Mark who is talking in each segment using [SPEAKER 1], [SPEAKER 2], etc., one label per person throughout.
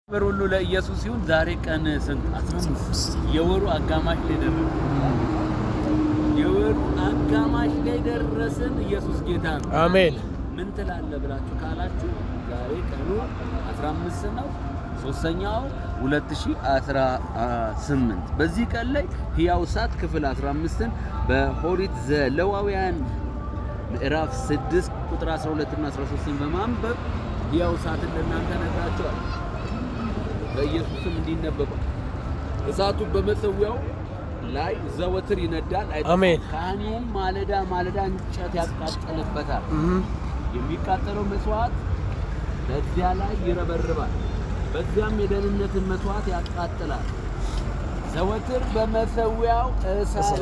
[SPEAKER 1] በሩሉ ለኢየሱስ ይሁን። ዛሬ ቀን ስንት 15 የወሩ አጋማሽ ላይ ደረስን። የወሩ አጋማሽ ላይ ደረስን። ኢየሱስ ጌታ ነው።
[SPEAKER 2] አሜን።
[SPEAKER 1] ምን ትላለህ ብላችሁ ካላችሁ ዛሬ ቀኑ 15 ነው። 3ኛው 2018 በዚህ ቀን ላይ ሕያው እሳት ክፍል 15ን በኦሪት ዘሌዋውያን ምዕራፍ 6 ቁጥር 12 እና 13ን በማንበብ ሕያው እሳትን ለእናንተ ነግራችኋለሁ። በኢየሱስም እንዲነበባል እሳቱ በመሰዊያው ላይ ዘወትር ይነዳል።
[SPEAKER 2] አሜን።
[SPEAKER 1] ካህኑም ማለዳ እንጨት ያቃጥልበታል። የሚቃጠለው መስዋዕት በዚያ ላይ ይረበርባል። በዚያም የደህንነትን መስዋዕት ያቃጥላል። ዘወትር በመሰዊያው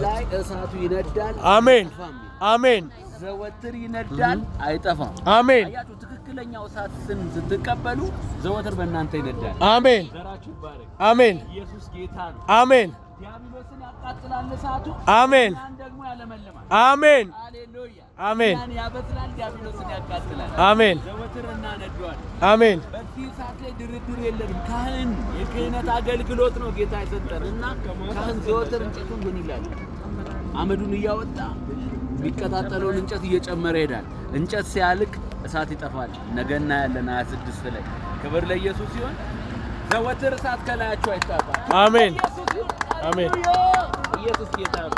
[SPEAKER 1] ላይ እሳቱ ይነዳል።
[SPEAKER 2] አሜን አሜን።
[SPEAKER 1] ዘወትር ይነዳል አይጠፋም።
[SPEAKER 2] አሜን።
[SPEAKER 1] አያችሁ፣ ትክክለኛው እሳት ስትቀበሉ ዘወትር በእናንተ ይነዳል።
[SPEAKER 2] አሜን።
[SPEAKER 1] ዘራችሁ ይባረክ።
[SPEAKER 2] አሜን።
[SPEAKER 1] ኢየሱስ ጌታ ነው።
[SPEAKER 2] አሜን።
[SPEAKER 1] ዲያብሎስን ያቃጥላል እሳቱ።
[SPEAKER 2] አሜን።
[SPEAKER 1] ያን ደግሞ ያለመልማል።
[SPEAKER 2] አሜን።
[SPEAKER 1] ሃሌሉያ።
[SPEAKER 2] አሜን።
[SPEAKER 1] ያን ያበስላል፣ ዲያብሎስን ያቃጥላል።
[SPEAKER 2] አሜን።
[SPEAKER 1] ዘወትር እናነደዋለን።
[SPEAKER 2] አሜን።
[SPEAKER 1] በዚህ እሳት ላይ ድርድር የለንም። ካህን የክህነት አገልግሎት ነው ጌታ የሰጠን እና ካህን ዘወትር እንጨቱን ምን ይላል? አመዱን እያወጣ የሚቀጣጠለውን እንጨት እየጨመረ ይሄዳል። እንጨት ሲያልቅ እሳት ይጠፋል። ነገና ያለን 26 ላይ ክብር ለኢየሱስ ሲሆን ዘወትር እሳት ከላያችሁ አይጣፋም።
[SPEAKER 2] አሜን። አሜን።
[SPEAKER 1] ኢየሱስ ጌታ ነው።